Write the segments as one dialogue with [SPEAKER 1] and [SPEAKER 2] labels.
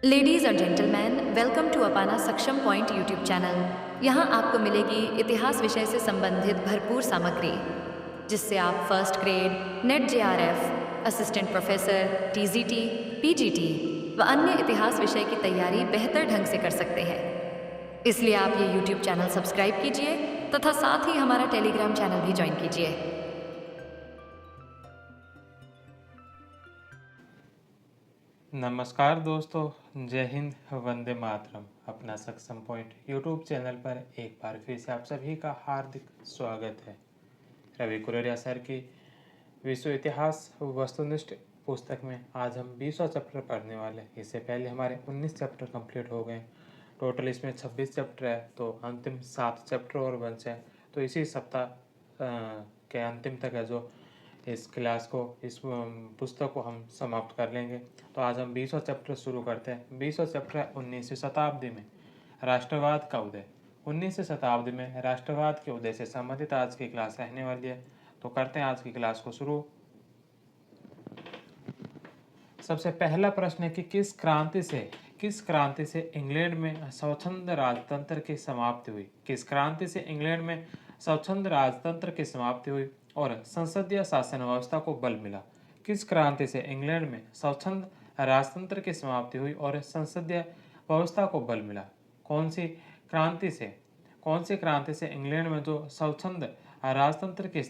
[SPEAKER 1] Ladies और gentleman, welcome to अपाना सक्षम point YouTube channel. यहाँ आपको मिलेगी इतिहास विषय से संबंधित भरपूर सामग्री, जिससे आप first grade, net JRF, assistant professor, TGT, PGT व अन्य इतिहास विषय की तैयारी बेहतर ढंग से कर सकते हैं। इसलिए आप ये यूट्यूब चैनल सब्सक्राइब कीजिए तथा साथ ही हमारा टेलीग्राम चैनल भी ज्वाइन कीजिए।
[SPEAKER 2] नमस्कार दोस्तों, जय हिंद, वंदे मातरम। अपना सक्षम पॉइंट यूट्यूब चैनल पर एक बार फिर से आप सभी का हार्दिक स्वागत है। रवि कुरेरिया सर की विश्व इतिहास वस्तुनिष्ठ पुस्तक में आज हम 20वां चैप्टर पढ़ने वाले हैं। इससे पहले हमारे 19 चैप्टर कंप्लीट हो गए। टोटल इसमें 26 चैप्टर है, तो अंतिम 7 चैप्टर और बचे हैं। तो इसी सप्ताह के अंतिम तक है जो इस क्लास को, इस पुस्तक को हम समाप्त कर लेंगे। तो आज हम 20वां चैप्टर शुरू करते हैं। 20वां चैप्टर है 19वीं शताब्दी में राष्ट्रवाद का उदय। 19वीं शताब्दी में राष्ट्रवाद के उदय से संबंधित आज की क्लास रहने वाली है। तो करते हैं आज की क्लास को शुरू। सबसे पहला प्रश्न है कि किस क्रांति से इंग्लैंड में स्वच्छंद राजतंत्र की समाप्ति हुई। किस क्रांति से इंग्लैंड में स्वच्छंद राजतंत्र की समाप्ति हुई और संसदीय शासन व्यवस्था को बल मिला। किस क्रांति से इंग्लैंड में स्वच्छंद राजतंत्र की समाप्ति हुई और संसदीय व्यवस्था को बल मिला। कौन सी क्रांति से इंग्लैंड में जो स्वच्छंद राजतंत्र की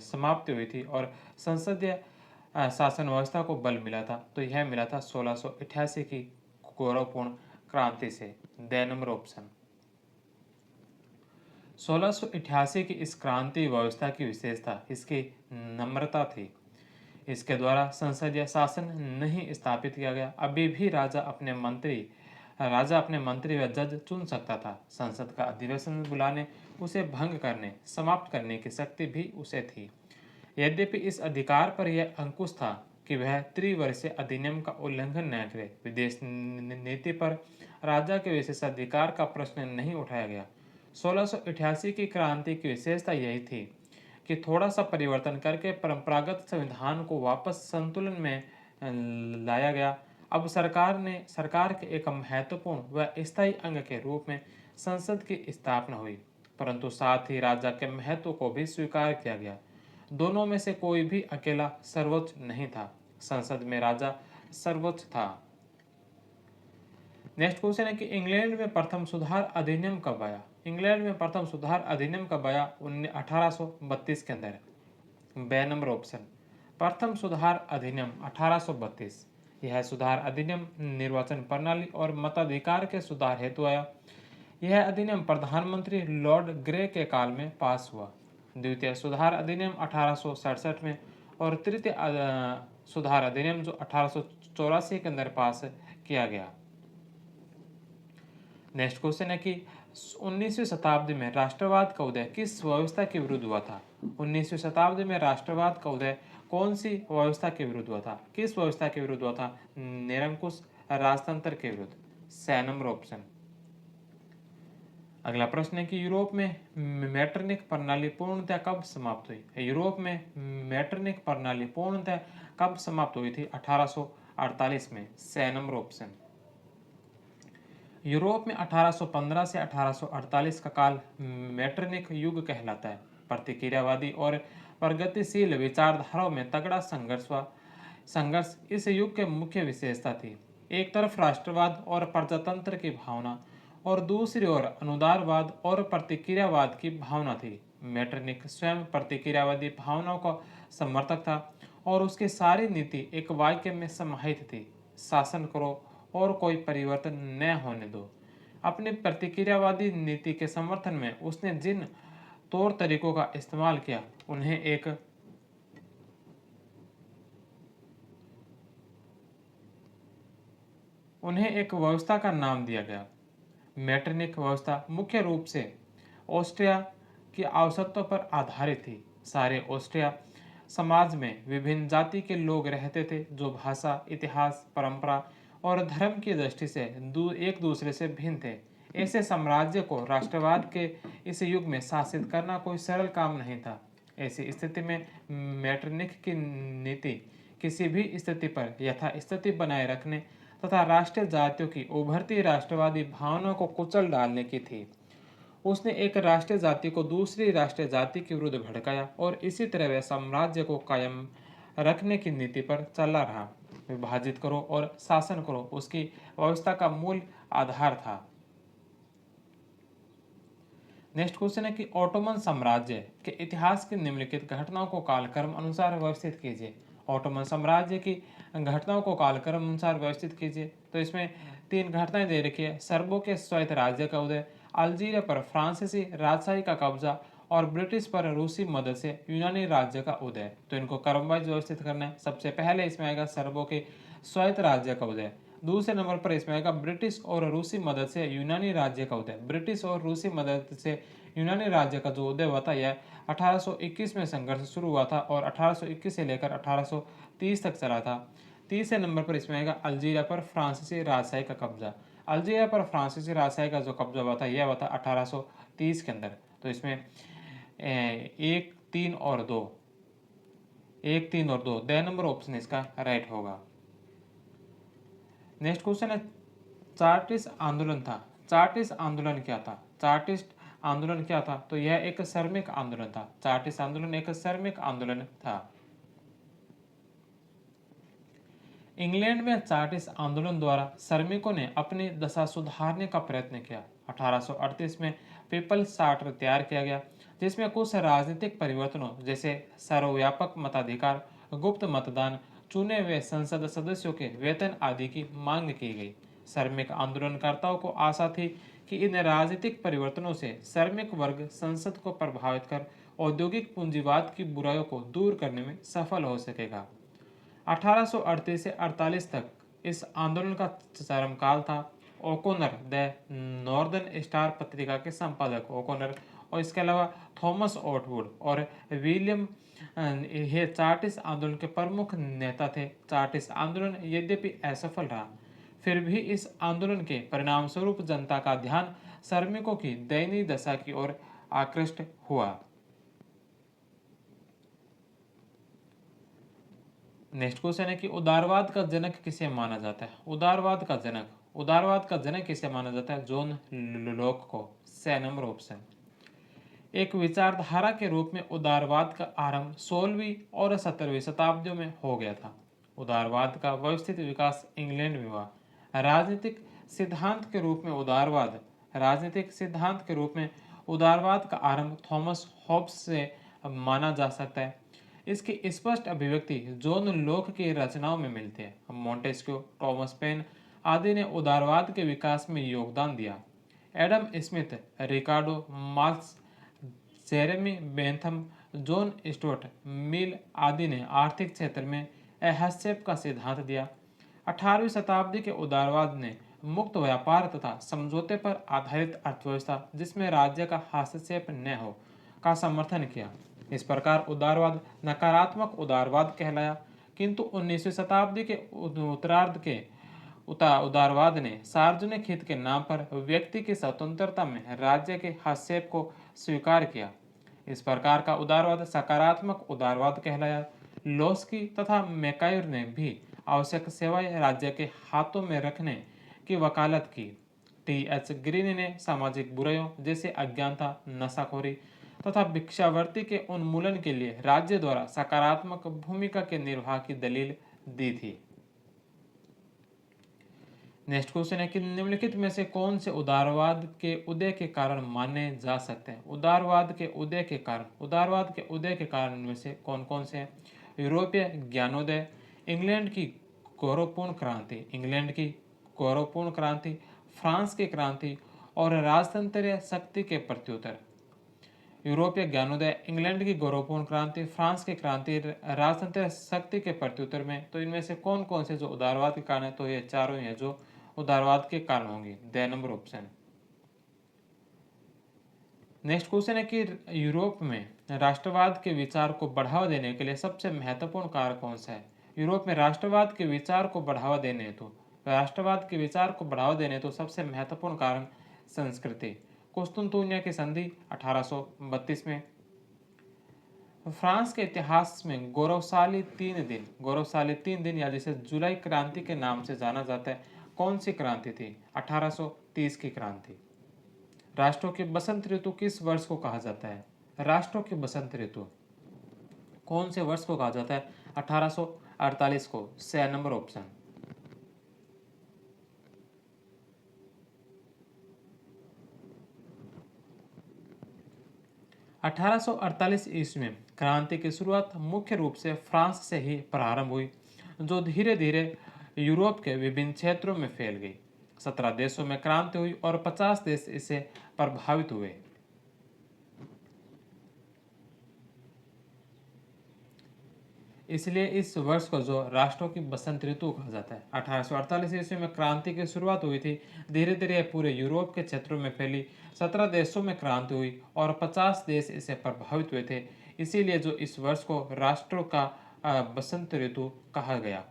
[SPEAKER 2] समाप्ति हुई थी और संसदीय शासन व्यवस्था को बल मिला था। तो यह मिला था 1688 की गौरवपूर्ण क्रांति से। द नंबर ऑप्शन 1688 की इस क्रांति व्यवस्था की विशेषता इसकी नम्रता थी। इसके द्वारा संसदीय शासन नहीं स्थापित किया गया। अभी भी राजा अपने मंत्री व जज चुन सकता था। संसद का अधिवेशन बुलाने, उसे भंग करने, समाप्त करने की शक्ति भी उसे थी। यद्यपि इस अधिकार पर यह अंकुश था कि वह त्रिवर्षीय अधिनियम का उल्लंघन न करे। विदेश नीति पर राजा के विशेषाधिकार का प्रश्न नहीं उठाया गया। 1688 की क्रांति की विशेषता यही थी कि थोड़ा सा परिवर्तन करके परंपरागत संविधान को वापस संतुलन में लाया गया। अब सरकार के एक महत्वपूर्ण व स्थायी अंग के रूप में संसद की स्थापना हुई, परंतु साथ ही राजा के महत्व को भी स्वीकार किया गया। दोनों में से कोई भी अकेला सर्वोच्च नहीं था। संसद में राजा सर्वोच्च था। नेक्स्ट क्वेश्चन है कि इंग्लैंड में प्रथम सुधार अधिनियम कब आया। इंग्लैंड में प्रथम सुधार अधिनियम कब आया? 1832 के अंदर। बे नंबर ऑप्शन प्रथम सुधार अधिनियम 1832। यह सुधार अधिनियम निर्वाचन प्रणाली और मताधिकार के सुधार हेतु आया। यह अधिनियम प्रधानमंत्री लॉर्ड ग्रे के काल में पास हुआ। द्वितीय सुधार अधिनियम 1867 में और तृतीय सुधार अधिनियम जो 1884 के अंदर पास किया गया। नेक्स्ट क्वेश्चन है कि 19वीं शताब्दी में राष्ट्रवाद का उदय किस व्यवस्था के विरुद्ध हुआ था। 19वीं शताब्दी में राष्ट्रवाद का उदय कौन सी व्यवस्था के विरुद्ध हुआ था? किस व्यवस्था के विरुद्ध हुआ था? निरंकुश राजतंत्र के विरुद्ध। स नंबर ऑप्शन। अगला प्रश्न है कि यूरोप में मैटरनिक प्रणाली पूर्णतः कब समाप्त हुई। यूरोप में मैटरनिक प्रणाली पूर्णतः कब समाप्त हुई थी? 1848 में। स नंबर ऑप्शन। यूरोप में 1815 से 1848 का काल मैटरनिक युग कहलाता है। प्रतिक्रियावादी और प्रगतिशील विचारधाराओं में तगड़ा संघर्ष इस युग के मुख्य विशेषता थी। एक तरफ राष्ट्रवाद और प्रजातंत्र की भावना और दूसरी ओर अनुदारवाद और प्रतिक्रियावाद की भावना थी। मैटरनिक स्वयं प्रतिक्रियावादी भावनाओं का समर्थक था और उसकी सारी नीति एक वाक्य में समाहित थी: शासन करो और कोई परिवर्तन न होने दो। अपनी प्रतिक्रियावादी नीति के समर्थन में उसने जिन तौर तरीकों का इस्तेमाल किया उन्हें एक व्यवस्था का नाम दिया गया। मैटरनिक व्यवस्था मुख्य रूप से ऑस्ट्रिया की आवश्यकताओं पर आधारित थी। सारे ऑस्ट्रिया समाज में विभिन्न जाति के लोग रहते थे जो भाषा, इतिहास, परंपरा और धर्म की दृष्टि से एक दूसरे से भिन्न थे। ऐसे साम्राज्य को राष्ट्रवाद के इस युग में शासित करना कोई सरल काम नहीं था। ऐसी स्थिति में मैटरनिक की नीति किसी भी स्थिति पर यथास्थिति बनाए रखने तथा राष्ट्रीय जातियों की उभरती राष्ट्रवादी भावना को कुचल डालने की थी। उसने एक राष्ट्रीय जाति को दूसरी राष्ट्रीय जाति के विरुद्ध भड़काया और इसी तरह वह साम्राज्य को कायम रखने की नीति पर चला रहा। विभाजित करो और शासन करो उसकी व्यवस्था का मूल आधार था। नेक्स्ट क्वेश्चन है कि ऑटोमन साम्राज्य के इतिहास की निम्नलिखित घटनाओं को कालक्रम अनुसार व्यवस्थित कीजिए। ऑटोमन साम्राज्य की घटनाओं को कालक्रम अनुसार व्यवस्थित कीजिए। तो इसमें 3 घटनाएं दे रखी है। सर्बों के स्वायत्त राज्य का उदय, अल्जीरिया पर फ्रांसीसी राजशाही का कब्जा और ब्रिटिश पर रूसी मदद से यूनानी राज्य का उदय। तो इनको क्रमवाइज व्यवस्थित करना है। सबसे पहले इसमें आएगा सर्बों के स्वायत्त राज्य का उदय। दूसरे नंबर पर इसमें आएगा ब्रिटिश और रूसी मदद से यूनानी राज्य का उदय। ब्रिटिश और रूसी मदद से यूनानी राज्य का जो उदय हुआ था यह 1821 में संघर्ष शुरू हुआ था और 1821 से लेकर 1830 तक चला था। तीसरे नंबर पर इसमें आएगा अल्जीरिया पर फ्रांसीसी राजशाही का कब्जा। अल्जीरिया पर फ्रांसीसी राजशाही का जो कब्जा हुआ था यह हुआ था 1830 के अंदर। तो इसमें 1, 3 और 2 1, 3 और 2 द नंबर ऑप्शन इसका राइट होगा। नेक्स्ट क्वेश्चन है चार्टिस्ट आंदोलन था। चार्टिस्ट आंदोलन क्या था? चार्टिस्ट आंदोलन क्या था? तो यह एक श्रमिक आंदोलन था। चार्टिस्ट आंदोलन एक श्रमिक आंदोलन था। इंग्लैंड में चार्टिस्ट आंदोलन द्वारा श्रमिकों ने अपनी दशा सुधारने का प्रयत्न किया। 1838 में पीपल्स चार्टर तैयार किया गया जिसमें कुछ राजनीतिक परिवर्तनों जैसे सर्वव्यापक मताधिकार, गुप्त मतदान, चुने हुए संसद सदस्यों के वेतन आदि की मांग की गई। श्रमिक आंदोलनकर्ताओं को आशा थी कि इन राजनीतिक परिवर्तनों से श्रमिक वर्ग संसद को प्रभावित कर औद्योगिक पूंजीवाद की बुराइयों को दूर करने में सफल हो सकेगा। 1838 से 48 तक इस आंदोलन का चरमकाल था। ओकोनर द नॉर्दर्न स्टार पत्रिका के संपादक ओकोनर और इसके अलावा थॉमस ओटवुड और विलियम ये चार्टिस्ट आंदोलन के प्रमुख नेता थे। चार्टिस्ट आंदोलन यद्यपि असफल रहा फिर भी इस आंदोलन के परिणाम स्वरूप जनता का ध्यान श्रमिकों की दयनीय दशा की ओर आकृष्ट हुआ। नेक्स्ट क्वेश्चन है कि उदारवाद का जनक किसे माना जाता है? उदारवाद का जनक किसे माना जाता है? जॉन लॉक को। C number option. एक विचारधारा के रूप में उदारवाद का आरंभ 16वीं और 17वीं शताब्दियों में हो गया था। उदारवाद का व्यवस्थित विकास इंग्लैंड में हुआ। राजनीतिक सिद्धांत के रूप में उदारवाद का आरंभ थॉमस हॉब्स से माना जा सकता है। इसकी स्पष्ट अभिव्यक्ति जॉन लॉक की रचनाओं में मिलती है। मोंटेस्क्यू, टॉमस पेन आदि ने उदारवाद के विकास में योगदान दिया। Adam Smith, Ricardo Marx, Jeremy Bentham, John Stuart Mill आदि ने आर्थिक क्षेत्र में हस्तक्षेप का सिद्धांत दिया। 18वीं शताब्दी के उदारवाद ने मुक्त व्यापार तथा समझौते पर आधारित अर्थव्यवस्था जिसमें राज्य का हस्तक्षेप न हो का समर्थन किया। इस प्रकार उदारवाद नकारात्मक उदारवाद कहलाया। किंतु 19वीं शताब्दी के उत्तरार्ध के उदारवाद ने सार्वजनिक हित के नाम पर व्यक्ति की स्वतंत्रता में राज्य के हस्तक्षेप को स्वीकार किया। इस प्रकार का उदारवाद सकारात्मक उदारवाद कहलाया। लोस्की तथा मैकायर ने भी आवश्यक सेवाएं राज्य के हाथों में रखने की वकालत की। टी.एच. ग्रीन ने सामाजिक बुराइयों जैसे अज्ञानता, नशाखोरी तथा भिक्षावृत्ति के उन्मूलन के लिए राज्य द्वारा सकारात्मक भूमिका के निर्वाह की दलील दी थी। नेक्स्ट क्वेश्चन है कि निम्नलिखित में से कौन से उदारवाद के उदय के कारण माने जा सकते हैं? उदारवाद के उदय के कारण में से कौन कौन से हैं? यूरोपीय ज्ञानोदय, इंग्लैंड की गौरवपूर्ण क्रांति, फ्रांस की क्रांति और राजतंत्रीय शक्ति के प्रत्युत्तर। यूरोपीय ज्ञानोदय, इंग्लैंड की गौरवपूर्ण क्रांति, फ्रांस की क्रांति, राजतंत्रीय शक्ति के प्रत्युत्तर में तो इनमें से कौन कौन से जो उदारवाद के कारण है? तो ये चारों ही हैं जो उदारवाद के कारण होंगे। The number option. Next question है कि यूरोप में राष्ट्रवाद के विचार को बढ़ावा देने के लिए सबसे महत्वपूर्ण कारक कौन सा है? यूरोप में राष्ट्रवाद के विचार को बढ़ावा देने हेतु सबसे महत्वपूर्ण कारण संस्कृति। कुस्तुनतुनिया की संधि 1832 में। फ्रांस के इतिहास में गौरवशाली तीन दिन या जिसे जुलाई क्रांति के नाम से जाना जाता है कौन सी क्रांति थी? 1830 की क्रांति। राष्ट्रों की बसंत ऋतु किस वर्ष को कहा जाता है? राष्ट्रों की बसंत ऋतु कौन से वर्ष को कहा जाता है? 1848 को। 6 नंबर ऑप्शन। 1848 ईस्वी में क्रांति की शुरुआत मुख्य रूप से फ्रांस से ही प्रारंभ हुई, जो धीरे धीरे यूरोप के विभिन्न क्षेत्रों में फैल गई। 17 देशों में क्रांति हुई और 50 देश इससे प्रभावित हुए। इसलिए इस वर्ष को जो राष्ट्रों की बसंत ऋतु कहा जाता है। 1848 ईस्वी में क्रांति की शुरुआत हुई थी, धीरे धीरे पूरे यूरोप के क्षेत्रों में फैली। 17 देशों में क्रांति हुई और 50 देश इससे प्रभावित हुए थे। इसीलिए जो इस वर्ष को राष्ट्रों का बसंत ऋतु कहा गया।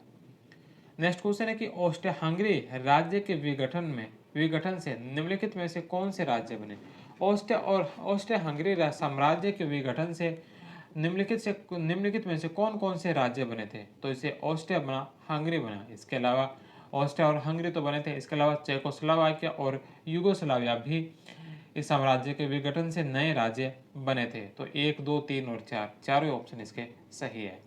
[SPEAKER 2] नेक्स्ट क्वेश्चन है कि ऑस्ट्रिया हंगरी राज्य के विघटन से निम्नलिखित में से कौन से राज्य बने? ऑस्ट्रिया हंगरी साम्राज्य के विघटन से निम्नलिखित में से कौन कौन से राज्य बने थे? तो इसे ऑस्ट्रिया बना, हंगरी बना। इसके अलावा ऑस्ट्रिया और हंगरी तो बने थे, इसके अलावा चेकोस्लोवाकिया और यूगोस्लाविया भी इस साम्राज्य के विघटन से नए राज्य बने थे। तो 1, 2, 3 और 4 चारों ऑप्शन इसके सही है।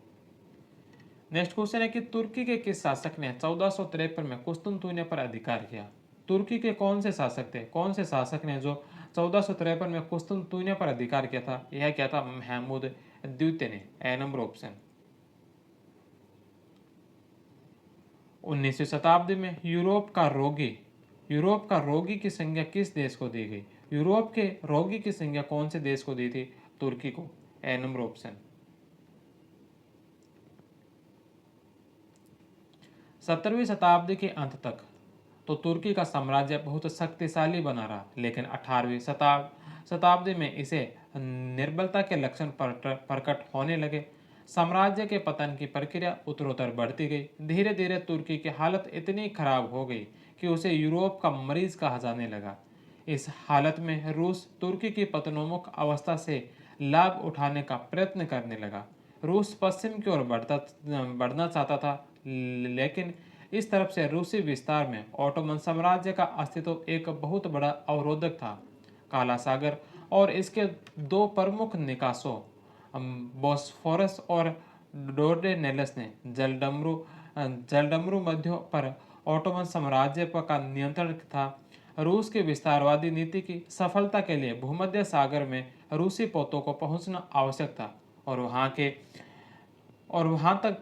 [SPEAKER 2] नेक्स्ट क्वेश्चन है कि तुर्की के किस शासक ने 1453 में कुस्तुनतुनिया पर अधिकार किया? तुर्की के कौन से शासक थे? कौन से शासक ने जो 1453 में कुस्तुनतुनिया पर अधिकार किया था? यह क्या था? महमूद द्वितीय ने। ए नंबर ऑप्शन। 19वीं शताब्दी में यूरोप का रोगी की संज्ञा किस देश को दी गई? यूरोप के रोगी की संज्ञा कौन से देश को दी थी? तुर्की को। ए नंबर ऑप्शन। 17वीं शताब्दी के अंत तक तो तुर्की का साम्राज्य बहुत शक्तिशाली बना रहा, लेकिन 18वीं शताब्दी में इसे निर्बलता के लक्षण प्रकट होने लगे। साम्राज्य के पतन की प्रक्रिया उत्तरोत्तर बढ़ती गई। धीरे धीरे तुर्की की हालत इतनी खराब हो गई कि उसे यूरोप का मरीज कहा जाने लगा। इस हालत में रूस तुर्की की पतनोन्मुख अवस्था से लाभ उठाने का प्रयत्न करने लगा। रूस पश्चिम की ओर बढ़ना चाहता था, लेकिन इस तरफ से रूसी विस्तार में ऑटोमन साम्राज्य का अस्तित्व एक बहुत बड़ा अवरोधक था। काला सागर और इसके दो प्रमुख निकासों बोस्फोरस और डोर्डेनेल्स ने जलडमरू मध्यों पर ऑटोमन साम्राज्य का नियंत्रण था। रूस की विस्तारवादी नीति की सफलता के लिए भूमध्य सागर में रूसी पोतों को पहुंचना आवश्यक था और वहां तक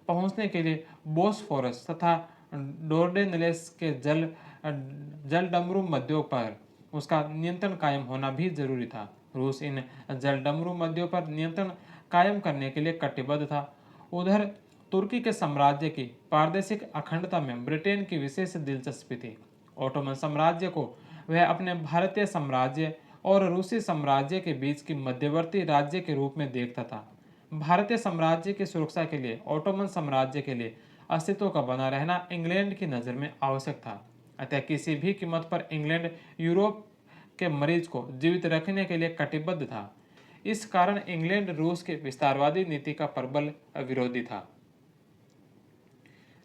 [SPEAKER 2] पहुंचने के लिए बोस्फोरस तथा डोर्डेनेल्स के जलडमरू मध्यों पर उसका नियंत्रण कायम होना भी जरूरी था। रूस इन जलडमरू मध्यों पर नियंत्रण कायम करने के लिए कटिबद्ध था। उधर तुर्की के साम्राज्य की प्रादेशिक अखंडता में ब्रिटेन की विशेष दिलचस्पी थी। ऑटोमन साम्राज्य को वह अपने भारतीय साम्राज्य और रूसी साम्राज्य के बीच की मध्यवर्ती राज्य के रूप में देखता था। भारतीय साम्राज्य की सुरक्षा के लिए ऑटोमन साम्राज्य के लिए अस्तित्व का बना रहना इंग्लैंड की नज़र में आवश्यक था। अतः किसी भी कीमत पर इंग्लैंड यूरोप के मरीज को जीवित रखने के लिए कटिबद्ध था। इस कारण इंग्लैंड रूस के विस्तारवादी नीति का प्रबल विरोधी था।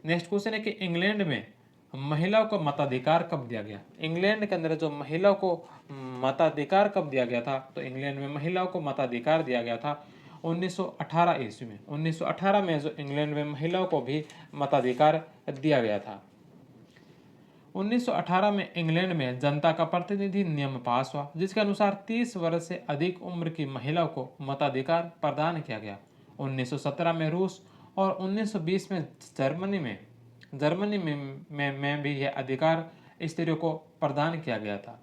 [SPEAKER 2] नेक्स्ट क्वेश्चन है कि इंग्लैंड में महिलाओं को मताधिकार कब दिया गया? इंग्लैंड के अंदर जो महिलाओं को मताधिकार कब दिया गया था? तो इंग्लैंड में महिलाओं को मताधिकार दिया गया था 1918 ईस्वी में। 1918 में जो इंग्लैंड में महिलाओं को भी मताधिकार दिया गया था। 1918 में इंग्लैंड में जनता का प्रतिनिधि नियम पास हुआ, जिसके अनुसार 30 वर्ष से अधिक उम्र की महिलाओं को मताधिकार प्रदान किया गया। 1917 में रूस और 1920 में जर्मनी में भी यह अधिकार स्त्रियों को प्रदान किया गया था।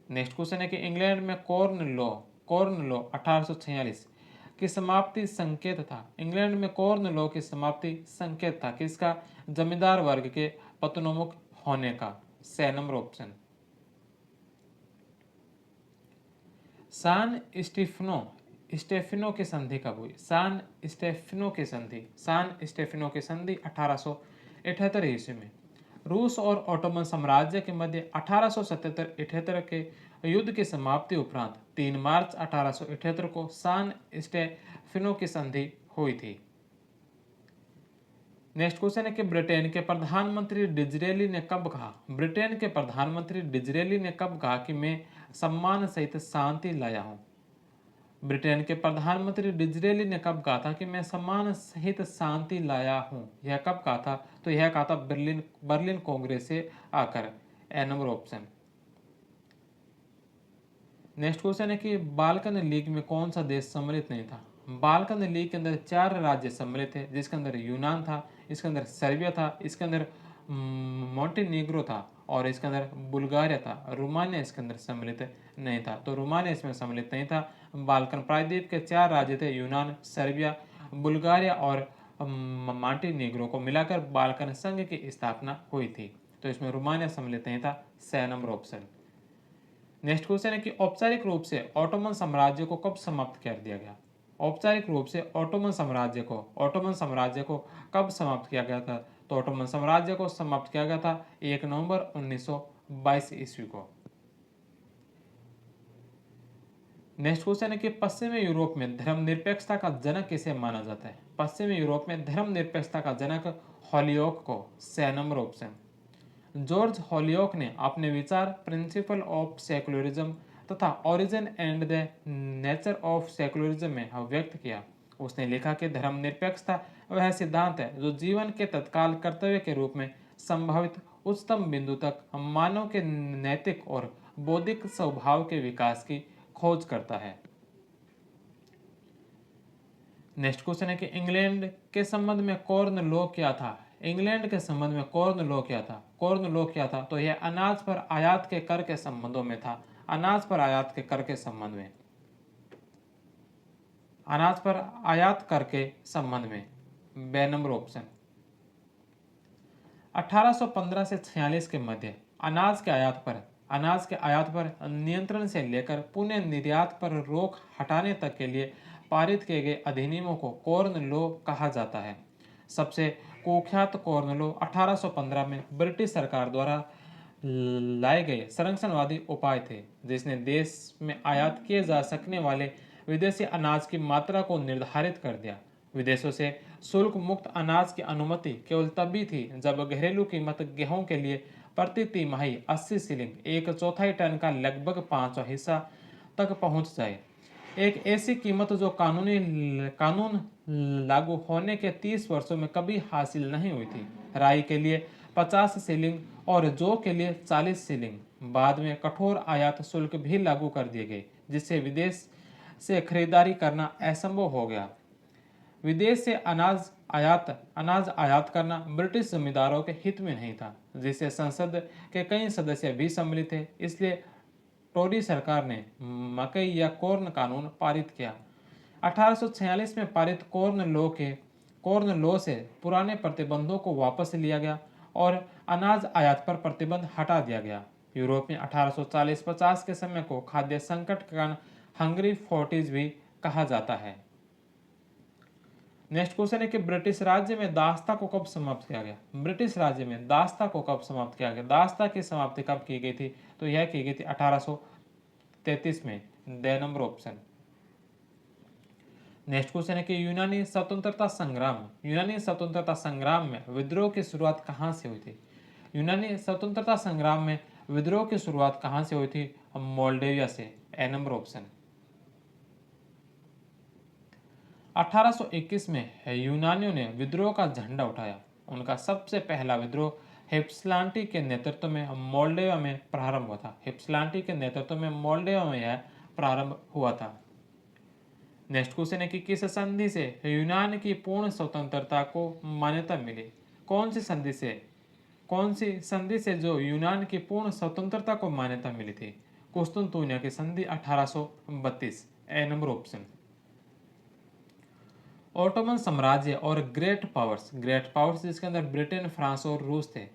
[SPEAKER 2] नेक्स्ट क्वेश्चन है कि इंग्लैंड में कॉर्न लॉ 1846 की समाप्ति संकेत था। इंग्लैंड में कॉर्न लॉ की समाप्ति संकेत था किसका? जमींदार वर्ग के पतनोन्मुख होने का। 6 नंबर ऑप्शन। सान स्टेफिनो की संधि कब हुई? सान स्टेफिनो की संधि 1878 ईस्वी में। रूस और ऑटोमन साम्राज्य के मध्य 1877-78 के युद्ध की समाप्ति उपरांत 3 मार्च 1878 को सान स्टेफिनो की संधि हुई थी। नेक्स्ट क्वेश्चन है कि ब्रिटेन के प्रधानमंत्री डिजरेली ने कब कहा, ब्रिटेन के प्रधानमंत्री डिजरेली ने कब कहा कि मैं सम्मान सहित शांति लाया हूं। ब्रिटेन के प्रधानमंत्री डिजरेली ने कब कहा था कि मैं सम्मान सहित शांति लाया हूं। यह कब कहा था, तो यह कहा था बर्लिन कांग्रेस से आकर। ए नंबर ऑप्शन। नेक्स्ट क्वेश्चन है कि बाल्कन लीग में कौन सा देश सम्मिलित नहीं था। बाल्कन लीग के अंदर 4 राज्य सम्मिलित थे, जिसके अंदर यूनान था, इसके अंदर सर्बिया था, इसके अंदर मोंटेनीग्रो था और इसके अंदर बुल्गारिया था। रोमानिया इसके अंदर सम्मिलित नहीं था, तो रोमानिया इसमें सम्मिलित नहीं था। बाल्कन प्रायद्वीप के 4 राज्य थे, यूनान, सर्बिया, बुल्गारिया और मोंटेनीग्रो को मिलाकर बाल्कन संघ की स्थापना हुई थी, तो इसमें रोमानिया सम्मिलित नहीं था। 6 नंबर ऑप्शन। नेक्स्ट क्वेश्चन है कि औपचारिक रूप से ऑटोमन साम्राज्य को कब समाप्त कर दिया गया। औपचारिक रूप से ऑटोमन साम्राज्य को कब समाप्त किया गया था, तो ऑटोमन साम्राज्य को समाप्त किया गया था 1 नवंबर 1922 ईस्वी को। नेक्स्ट क्वेश्चन है कि पश्चिमी यूरोप में धर्मनिरपेक्षता का जनक किसे माना जाता है। पश्चिमी यूरोप में धर्मनिरपेक्षता का जनक हॉलियोक को। 6 नंबर ऑप्शन। जॉर्ज हॉलियोक ने अपने विचार प्रिंसिपल ऑफ सेकुलरिज्म तथा origin and the nature of secularism में व्यक्त किया। उसने लिखा कि धर्मनिरपेक्षता वह सिद्धांत है जो जीवन के तत्काल कर्तव्य के रूप में संभावित उच्चतम बिंदु तक मानव के नैतिक और बौद्धिक स्वभाव के विकास की खोज करता है। नेक्स्ट क्वेश्चन है कि इंग्लैंड के संबंध में कॉर्न लॉ क्या था। इंग्लैंड के संबंध में कॉर्न लॉ क्या था। कॉर्न लॉ क्या था, तो यह अनाज पर आयात के कर के संबंधों में था। अनाज पर आयात के कर के संबंध में, अनाज पर आयात कर के संबंध में। बे नंबर ऑप्शन। 1815 से 46 के मध्य अनाज के आयात पर नियंत्रण से लेकर पुनः निर्यात पर रोक हटाने तक के लिए पारित किए गए अधिनियमों को कॉर्न लॉ कहा जाता है। सबसे कुख्यात कॉर्न लॉ 1815 में ब्रिटिश सरकार द्वारा लाए गए संरक्षणवादी उपाय थे, जिसने देश में आयात किए जा सकने वाले विदेशी अनाज की मात्रा को निर्धारित कर दिया। विदेशों से शुल्क मुक्त अनाज की अनुमति केवल तभी थी जब घरेलू कीमत गेहूं के लिए प्रति तिमाही 80 शिलिंग, 1/4 टन का लगभग 5वां हिस्सा तक पहुंच जाए। एक ऐसी कीमत जो कानून लागू होने के 30 वर्षों में कभी हासिल नहीं हुई थी। राई के लिए 50 शिलिंग और जौ के लिए 40 शिलिंग। बाद में कठोर आयात शुल्क भी लागू कर दिए गए, जिससे विदेश से खरीदारी करना असंभव हो गया। विदेश से अनाज आयात करना ब्रिटिश जमींदारों के हित में नहीं था, जिससे संसद के कई सदस्य भी सम्मिलित थे। इसलिए टोरी सरकार ने मकई या कॉर्न कानून पारित किया। 1846 में पारित कॉर्न लॉ से पुराने प्रतिबंधों को वापस लिया गया और अनाज आयात पर प्रतिबंध हटा दिया गया। यूरोप में 1840-50 के समय को खाद्य संकट के कारण हंगरी 40s भी कहा जाता है। नेक्स्ट क्वेश्चन है कि ब्रिटिश राज्य में दास्ता को कब समाप्त किया गया। ब्रिटिश राज्य में दास्ता को कब समाप्त किया गया। दास्ता की समाप्ति कब की गई थी, तो यह की गई थी 1833 में। The number option. Next question है कि यूनानी स्वतंत्रता संग्राम में विद्रोह की शुरुआत कहां से हुई थी। यूनानी स्वतंत्रता संग्राम में विद्रोह की शुरुआत कहां से हुई थी। मोल्डेविया से। ए नंबर ऑप्शन। 1821 में यूनानियों ने विद्रोह का झंडा उठाया। उनका सबसे पहला विद्रोह हिप्सलांटी के नेतृत्व में मोल्डेवा में प्रारंभ हुआ था। हिप्सलांटी के नेतृत्व में मोल्डेवा में यह प्रारंभ हुआ था। नेक्स्ट क्वेश्चन है कि किस संधि से यूनान की पूर्ण स्वतंत्रता को मान्यता मिली। कौन सी संधि से जो यूनान की पूर्ण स्वतंत्रता को मान्यता मिली थी। कुस्तुनतुनिया की संधि 1832। ए नंबर ऑप्शन। ऑटोमन साम्राज्य और ग्रेट पावर्स जिसके अंदर ब्रिटेन, फ्रांस और रूस थे,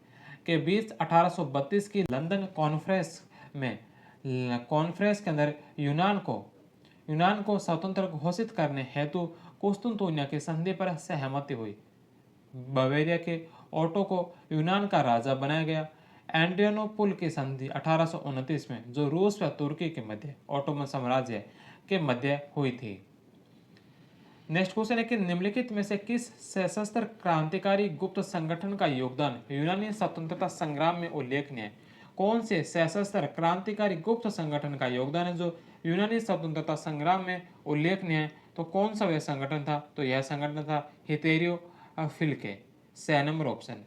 [SPEAKER 2] के बीच 1832 की लंदन कॉन्फ्रेंस के अंदर यूनान को स्वतंत्र घोषित करने हेतु कुस्तुनतुनिया की संधि पर सहमति हुई। बवेरिया के ओटो को यूनान का राजा बनाया गया। एड्रियानोपुल की संधि 1829 में, जो रूस व तुर्की के मध्य ऑटोमन साम्राज्य के मध्य हुई थी। नेक्स्ट क्वेश्चन है कि निम्नलिखित में से किस सशस्त्र क्रांतिकारी गुप्त संगठन का योगदान यूनानी स्वतंत्रता संग्राम में उल्लेखनीय है? कौन से सशस्त्र क्रांतिकारी गुप्त संगठन का योगदान है जो यूनानी स्वतंत्रता संग्राम में उल्लेखनीय है? तो कौन सा वह संगठन था? तो यह संगठन था हितेरियो फिल्के। 6 नंबर ऑप्शन।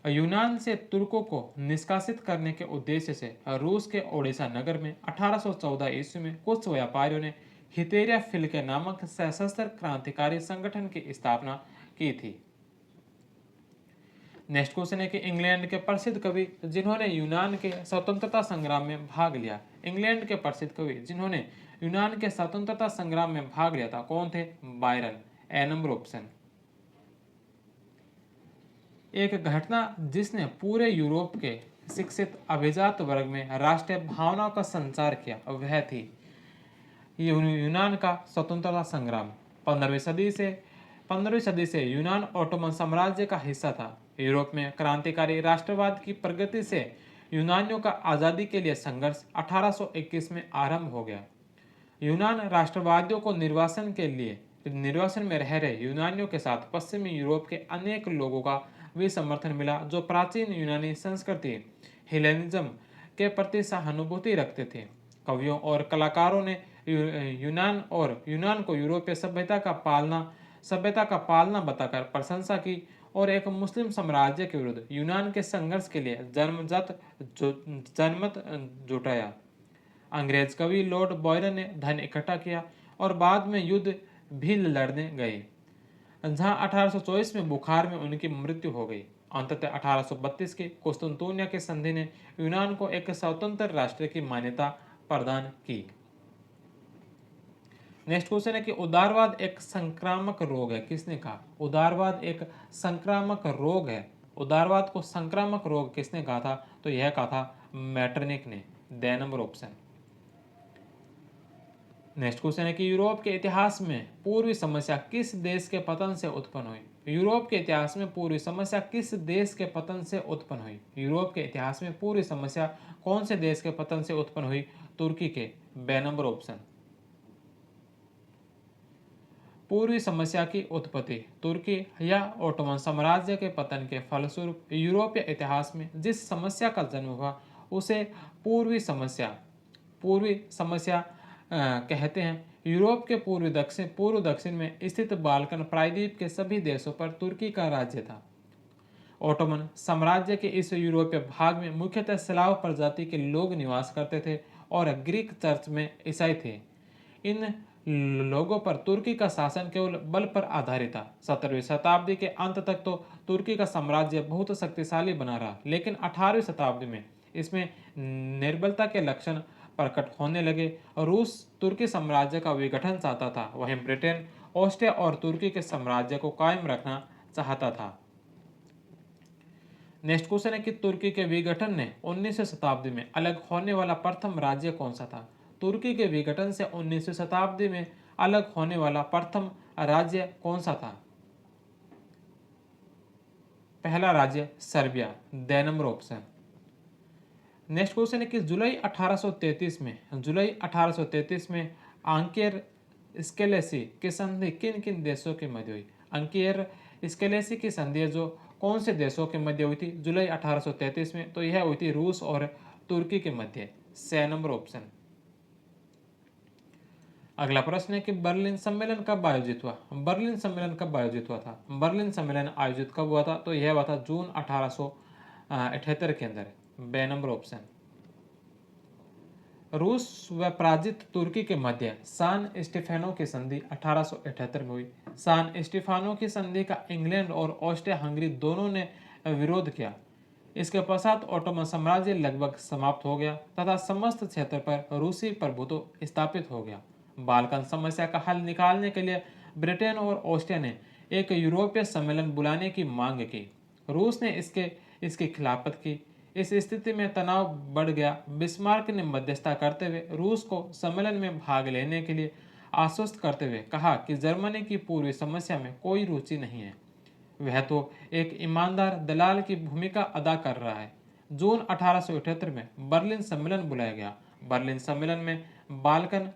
[SPEAKER 2] यूनान से तुर्कों को निष्कासित करने के उद्देश्य से रूस के ओडिशा नगर में 1814 ईस्वी में कुछ व्यापारियों ने हितेरिया फिल्के नामक सशस्त्र क्रांतिकारी संगठन की स्थापना की थी। नेक्स्ट क्वेश्चन है कि इंग्लैंड के प्रसिद्ध कवि जिन्होंने यूनान के स्वतंत्रता संग्राम में भाग लिया, इंग्लैंड के प्रसिद्ध कवि जिन्होंने यूनान के स्वतंत्रता संग्राम में भाग लिया था, कौन थे? बायरन। ए नंबर ऑप्शन। एक घटना जिसने पूरे यूरोप के शिक्षित अभिजात वर्ग में राष्ट्रीय भावना का संचार किया वह थी यूनान का स्वतंत्रता संग्राम। 15वीं सदी से यूनान ओटोमन साम्राज्य का हिस्सा था। यूरोप में क्रांतिकारी राष्ट्रवाद की प्रगति से यूनानियों का आज़ादी के लिए संघर्ष 1821 में आरंभ हो गया। यूनान राष्ट्रवादियों को निर्वासन में रह रहे यूनानियों के साथ पश्चिमी यूरोप के अनेक लोगों का भी समर्थन मिला जो प्राचीन यूनानी संस्कृति हेलेनिज्म के प्रति सहानुभूति रखते थे। कवियों और कलाकारों ने यूनान को यूरोपीय सभ्यता का पालना बताकर प्रशंसा की और एक मुस्लिम साम्राज्य के विरुद्ध यूनान के संघर्ष के लिए जनमत जुटाया। अंग्रेज कवि लॉर्ड बॉयरन ने धन इकट्ठा किया और बाद में युद्ध भी लड़ने गए, जहां 1824 में बुखार में उनकी मृत्यु हो गई। अंततः 1832 के कुस्तुनतुनिया की संधि ने यूनान को एक स्वतंत्र राष्ट्र की मान्यता प्रदान की। नेक्स्ट क्वेश्चन है कि उदारवाद एक संक्रामक रोग है, किसने कहा? उदारवाद एक संक्रामक रोग है। उदारवाद को संक्रामक रोग किसने कहा था? तो यह कहा था मैटरनिक ने। The number option. Next question है कि यूरोप के इतिहास में पूर्वी समस्या किस देश के पतन से उत्पन्न हुई? यूरोप के इतिहास में पूर्वी समस्या किस देश के पतन से उत्पन्न हुई? यूरोप के इतिहास में पूर्वी समस्या कौन से देश के पतन से उत्पन्न हुई? तुर्की के। बे नंबर ऑप्शन। पूर्वी समस्या की उत्पत्ति तुर्की या ओटोमन साम्राज्य के पतन के फलस्वरूप यूरोपीय इतिहास में जिस समस्या का जन्म हुआ उसे पूर्वी समस्या कहते हैं। यूरोप के पूर्व दक्षिण में स्थित बाल्कन प्रायद्वीप के सभी देशों पर तुर्की का राज्य था। ओटोमन साम्राज्य के इस यूरोपीय भाग में मुख्यतः स्लाव प्रजाति के लोग निवास करते थे और ग्रीक चर्च में ईसाई थे। इन लोगों पर तुर्की का शासन केवल बल पर आधारित था। 17वीं शताब्दी के अंत तक तो तुर्की का साम्राज्य बहुत शक्तिशाली बना रहा, लेकिन 18वीं शताब्दी में इसमें निर्बलता के लक्षण प्रकट होने लगे। रूस तुर्की साम्राज्य का विघटन चाहता था, वहीं ब्रिटेन ऑस्ट्रिया और तुर्की के साम्राज्य को कायम रखना चाहता था। नेक्स्ट क्वेश्चन है कि तुर्की के विघटन ने 19वीं शताब्दी में अलग होने वाला प्रथम राज्य कौन सा था? तुर्की के विघटन से 19वीं शताब्दी में अलग होने वाला प्रथम राज्य कौन सा था? पहला राज्य Serbia. The number option. Next question है कि जुलाई 1833 में आंकियर स्केलेसी की संधि किन किन देशों के मध्य हुई? आंकियर स्केलेसी की संधि जो कौन से देशों के मध्य हुई थी जुलाई 1833 में? तो यह हुई थी रूस और तुर्की के मध्य। 6 नंबर ऑप्शन। अगला प्रश्न है कि बर्लिन सम्मेलन कब आयोजित हुआ? बर्लिन सम्मेलन कब आयोजित हुआ था? बर्लिन सम्मेलन आयोजित कब हुआ था? तो यह हुआ था जून 1878 के अंदर। बे नंबर ऑप्शन। रूस व पराजित तुर्की के मध्य सान स्टीफेनो की संधि 1878 में हुई। सान स्टीफानो की संधि का इंग्लैंड और ऑस्ट्रिया हंगरी दोनों ने विरोध किया। इसके पश्चात ओटोमन साम्राज्य लगभग समाप्त हो गया तथा समस्त क्षेत्र पर रूसी प्रभुत्व स्थापित हो गया। बाल्कन समस्या का हल निकालने के लिए ब्रिटेन और ऑस्ट्रिया ने एक यूरोपीय सम्मेलन बुलाने की मांग की। रूस ने इसकी खिलाफत की। इस स्थिति में तनाव बढ़ गया। बिस्मार्क ने मध्यस्थता करते हुए रूस को सम्मेलन में भाग लेने के लिए आश्वस्त करते हुए कहा कि जर्मनी की पूर्वी समस्या में कोई रुचि नहीं है, वह तो एक ईमानदार दलाल की भूमिका अदा कर रहा है। जून 1878 में बर्लिन सम्मेलन बुलाया गया। बर्लिन सम्मेलन में बाल्कन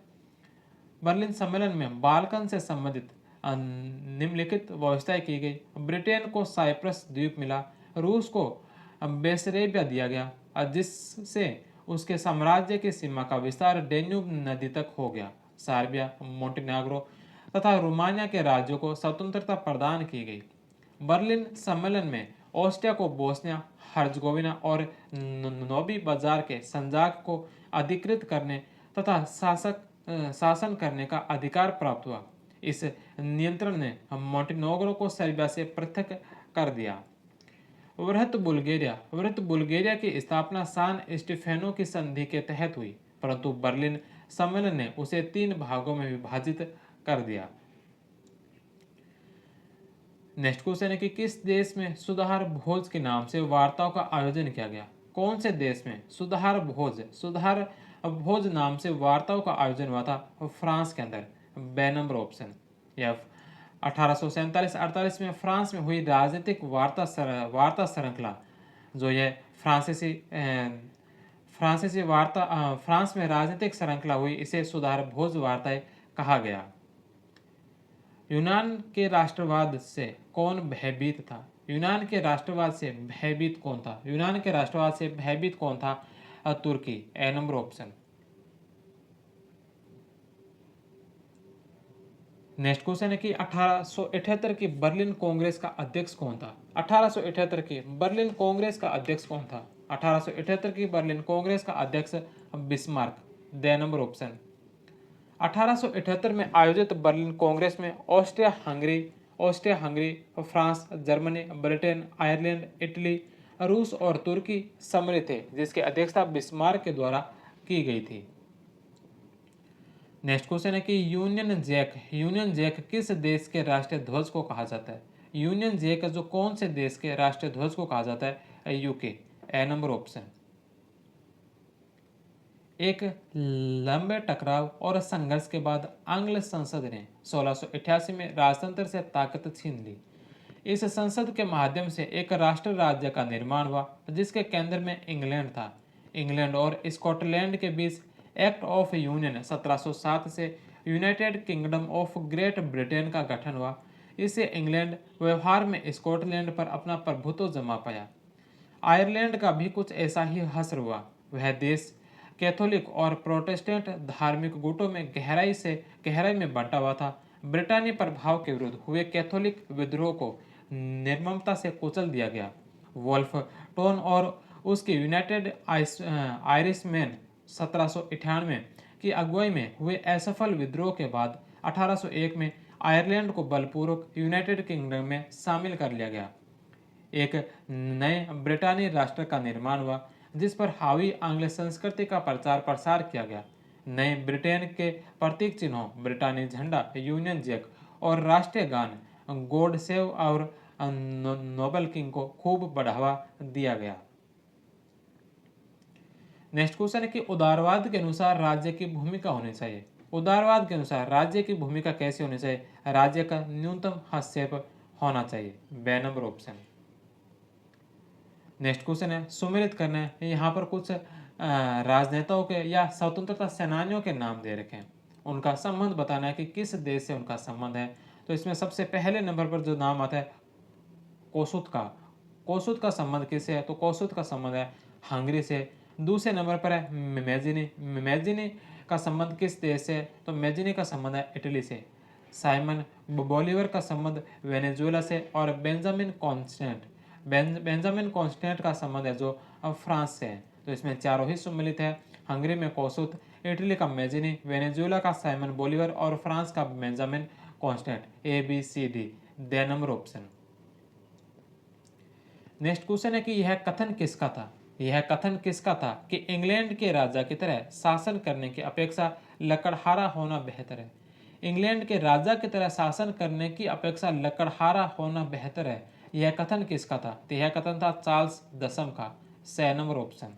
[SPEAKER 2] बर्लिन सम्मेलन में बाल्कन से संबंधित निम्नलिखित व्यवस्थाएं की गई। ब्रिटेन को साइप्रस द्वीप मिला, रूस को बेसरेबिया दिया गया, जिससे उसके साम्राज्य की सीमा का विस्तार डेन्यूब नदी तक हो गया। सर्बिया, मोंटेनेग्रो तथा रोमानिया के राज्यों को स्वतंत्रता प्रदान की गई। बर्लिन सम्मेलन में ऑस्ट्रिया को बोस्निया हर्जगोविना और नोबी बाजार के संजाक को अधिकृत करने तथा शासन करने का अधिकार प्राप्त हुआ। इस नियंत्रण ने मोंटेनेग्रो को सर्बिया से पृथक कर दिया। वृहत बुल्गारिया की स्थापना सान स्टीफेनो की संधि के तहत हुई, परंतु बर्लिन सम्मेलन ने उसे 3 भागों में विभाजित कर दिया। नेक्स्ट क्वेश्चन है कि किस देश में सुधार भोज के नाम से वार्ताओं का आयोजन किया गया? कौन से देश में सुधार भोज नाम से वार्ताओं का आयोजन हुआ था? फ्रांस के अंदर। बे नंबर ऑप्शन। या 1847-48 में फ्रांस में हुई राजनीतिक वार्ता श्रृंखला जो ये फ्रांस में राजनीतिक श्रृंखला हुई, इसे सुधार भोज वार्ताएं कहा गया। यूनान के राष्ट्रवाद से कौन भयभीत था? यूनान के राष्ट्रवाद से भयभीत कौन था? यूनान के राष्ट्रवाद से भयभीत कौन था? तुर्की। ए नंबर ऑप्शन। नेक्स्ट क्वेश्चन है कि 1878 की बर्लिन कांग्रेस का अध्यक्ष कौन था? 1878 की बर्लिन कांग्रेस का अध्यक्ष कौन था? 1878 की बर्लिन कांग्रेस का अध्यक्ष बिस्मार्क। दे नंबर ऑप्शन। 1878 में आयोजित बर्लिन कांग्रेस में Austria Hungary, France, Germany, Britain, Ireland, Italy, रूस और तुर्की सम्मिलित थे, जिसकी अध्यक्षता बिस्मार्क के द्वारा की गई थी। नेक्स्ट क्वेश्चन है कि यूनियन जैक किस देश के राष्ट्रीय ध्वज को कहा जाता है? यूनियन जैक जो कौन से देश के राष्ट्रीय ध्वज को कहा जाता है? यूके। ए नंबर ऑप्शन। एक लंबे टकराव और संघर्ष के बाद आंग्ल संसद ने 1688 में राजतंत्र से ताकत छीन ली। इस संसद के माध्यम से एक राष्ट्र राज्य का निर्माण हुआ, जिसके केंद्र में इंग्लैंड था। इंग्लैंड और स्कॉटलैंड के बीच एक्ट ऑफ यूनियन 1707 से United Kingdom of great Britain का गठन हुआ। इससे इंग्लैंड व्यवहार में स्कॉटलैंड पर अपना प्रभुत्व जमा पाया। आयरलैंड का भी कुछ ऐसा ही हश्र हुआ। वह देश कैथोलिक और प्रोटेस्टेंट धार्मिक गुटों में गहराई में बंटा हुआ था। ब्रिटानी प्रभाव के विरुद्ध हुए कैथोलिक विद्रोह को निर्ममता से कुचल दिया गया। वोल्फ टोन और उसके यूनाइटेड आयरिशमैन 1798 की अगुवाई में हुए असफल विद्रोह के बाद 1801 में आयरलैंड को बलपूर्वक यूनाइटेड किंगडम में शामिल कर लिया गया। एक नए ब्रिटानी राष्ट्र का निर्माण हुआ, जिस पर हावी आंग्ल संस्कृति का प्रचार प्रसार किया गया। नए ब्रिटेन के प्रतीक चिन्हों ब्रिटानी झंडा, यूनियन जैक और राष्ट्रीय गान गॉड सेव और नोबल किंग को खूब बढ़ावा दिया गया। नेक्स्ट क्वेश्चन है कि उदारवाद के अनुसार राज्य की भूमिका होनी चाहिए। उदारवाद के अनुसार राज्य की भूमिका कैसी होनी चाहिए? राज्य का न्यूनतम हस्तक्षेप होना चाहिए। बे नंबर ऑप्शन। नेक्स्ट क्वेश्चन है सुमेलित करना है। यहाँ पर कुछ राजनेताओं के या स्वतंत्रता सेनानियों के नाम दे रखे हैं, उनका संबंध बताना है कि किस देश से उनका संबंध है। तो इसमें सबसे पहले नंबर पर जो नाम आता है कोसुत का संबंध किससे है? तो कोसुत का संबंध है हंगरी से। दूसरे नंबर पर है मेजिनी का संबंध किस देश से? तो मेजिनी का संबंध है इटली से। साइमन बोलीवर का संबंध वेनेजुएला से। और बेंजामिन कॉन्स्टेंट का संबंध है जो फ्रांस से है। तो इसमें चारों ही सम्मिलित है। हंगरी में कोसुत, इटली का मेजिनी, वेनेजुएला का साइमन बोलीवर और फ्रांस का बेंजामिन कॉन्स्टेंट। ABCD। दे नंबर ऑप्शन। नेक्स्ट क्वेश्चन है कि यह कथन किसका था कि इंग्लैंड के राजा की तरह शासन करने की अपेक्षा लकड़हारा होना बेहतर है? इंग्लैंड के राजा की तरह शासन करने की अपेक्षा लकड़हारा होना बेहतर है, यह कथन किसका था? तो यह कथन था चार्ल्स दसम का। 6 नंबर ऑप्शन।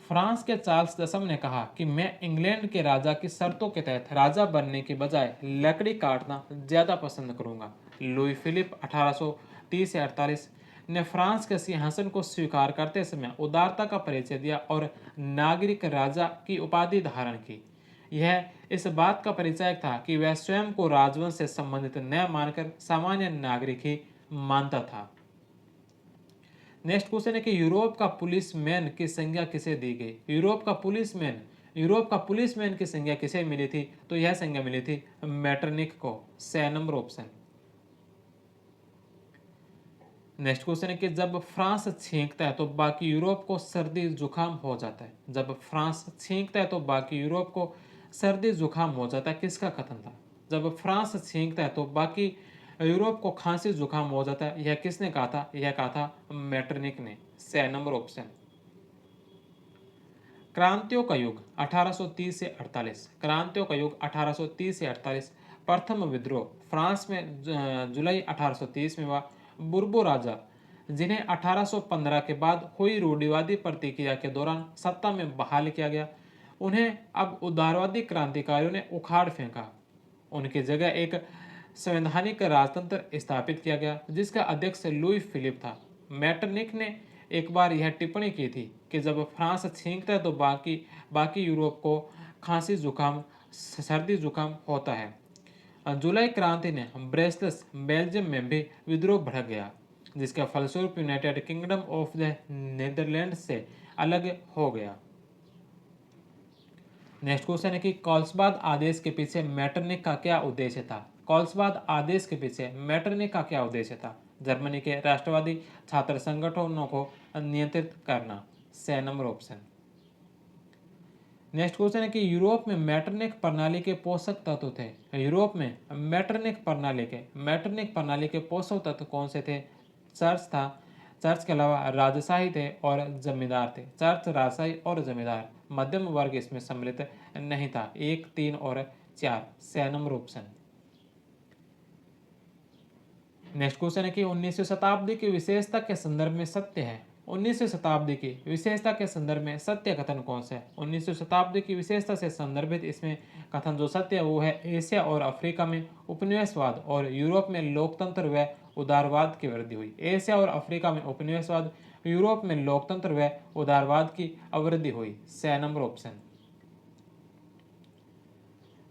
[SPEAKER 2] फ्रांस के चार्ल्स दसम ने कहा कि मैं इंग्लैंड के राजा की शर्तों के तहत राजा बनने की बजाय लकड़ी काटना ज्यादा पसंद करूंगा। लुई फिलिप 1830 से 48 ने फ्रांस के सिंहासन को स्वीकार करते समय उदारता का परिचय दिया और नागरिक राजा की उपाधि धारण की। यह इस बात का परिचायक था कि वह स्वयं को राजवंश से संबंधित न मानकर सामान्य नागरिक ही मानता था। नेक्स्ट क्वेश्चन है कि यूरोप का पुलिसमैन की संज्ञा किसे दी गई? यूरोप का पुलिसमैन की संज्ञा किसे मिली थी? तो यह संज्ञा मिली थी मैटरनिक को। C number option. Next question है कि जब फ्रांस छींकता है तो बाकी यूरोप को सर्दी जुकाम हो जाता है। जब फ्रांस छींकता है तो बाकी यूरोप को सर्दी जुकाम हो जाता है, किसका कथन था? जब फ्रांस छींकता है तो बाकी यूरोप को खांसी जुकाम हो जाता है, यह किसने कहा था? यह कहा था मैटरनिक ने। सी नंबर ऑप्शन। क्रांतियों का युग 1830 से 48। क्रांतियों का युग 1830 से 48। प्रथम विद्रोह फ्रांस में जुलाई 1830 में हुआ। बुर्बो राजा, जिन्हें 1815 के बाद हुई रूढ़िवादी प्रतिक्रिया के दौरान सत्ता में बहाल किया गया, उन्हें अब उदारवादी क्रांतिकारियों ने उखाड़ फेंका। उनकी जगह एक संवैधानिक राजतंत्र स्थापित किया गया जिसका अध्यक्ष लुई फिलिप था। मैटरनिक ने एक बार यह टिप्पणी की थी कि जब फ्रांस छींकता है तो बाकी यूरोप को खांसी जुकाम सर्दी जुकाम होता है। जुलाई क्रांति ने ब्रेसलेस बेल्जियम में भी विद्रोह भड़क गया, जिसके फलस्वरूप United Kingdom of the Netherland से अलग हो गया। नेक्स्ट क्वेश्चन है कि कॉल्सबाद आदेश के पीछे मैटरनिक का क्या उद्देश्य था? कॉल्सबाद आदेश के पीछे मैटरनिक का क्या उद्देश्य था? जर्मनी के राष्ट्रवादी छात्र संगठनों को नियंत्रित करना। C number option. Next question है कि यूरोप में मैटरनिक प्रणाली के पोषक तत्व थे। यूरोप में मैटरनिक प्रणाली के पोषक तत्व कौन से थे? चर्च था। चर्च के अलावा राजशाही थे और जमींदार थे। चर्च, राजशाही और जमींदार। मध्यम वर्ग इसमें सम्मिलित नहीं था। 1, 3 और 4। C number option. Next question है कि 19वीं शताब्दी की विशेषता के संदर्भ में सत्य है। 19वीं शताब्दी की विशेषता के संदर्भ में सत्य कथन कौन सा है? 19वीं शताब्दी की विशेषता से संदर्भित इसमें कथन जो सत्य है वो है एशिया और अफ्रीका में उपनिवेशवाद और यूरोप में लोकतंत्र व उदारवाद की वृद्धि हुई। एशिया और अफ्रीका में उपनिवेशवाद, यूरोप में लोकतंत्र व उदारवाद की अवृद्धि हुई। C number option.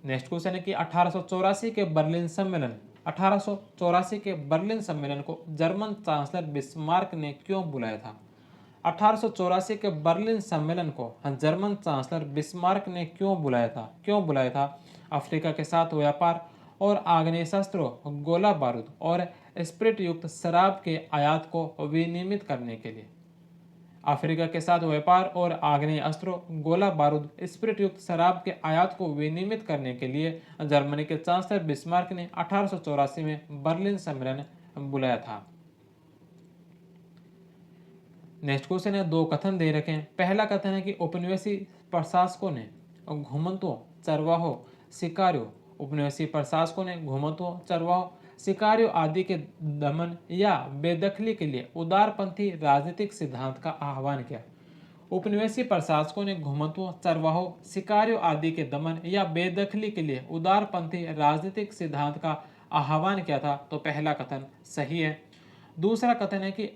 [SPEAKER 2] Next question है कि 1884 के बर्लिन सम्मेलन को जर्मन चांसलर बिस्मार्क ने क्यों बुलाया था? 1884 के बर्लिन सम्मेलन को जर्मन चांसलर बिस्मार्क ने क्यों बुलाया था? अफ्रीका के साथ व्यापार और आग्नेयास्त्रों, गोला बारूद और स्प्रिट युक्त शराब के आयात को विनियमित करने के लिए। अफ्रीका के साथ व्यापार और आग्नेय अस्त्रों, गोला बारूद, स्प्रिट युक्त शराब के आयात को विनियमित करने के लिए जर्मनी के चांसलर बिस्मार्क ने 1884 में बर्लिन सम्मेलन बुलाया था। नेक्स्ट क्वेश्चन है, 2 कथन दे रखे हैं। पहला कथन है कि उपनिवेशी प्रशासकों ने घुमंतुओं, चरवाहों, शिकारियों आदि के दमन या बेदखली के लिए उदारपंथी राजनीतिक सिद्धांत का आह्वान किया। उपनिवेशी प्रशासकों ने घुमंतुओं, चरवाहों, शिकारियों आदि के दमन या बेदखली के लिए उदारपंथी राजनीतिक सिद्धांत का आह्वान किया था, तो पहला कथन सही है। दूसरा कथन है कि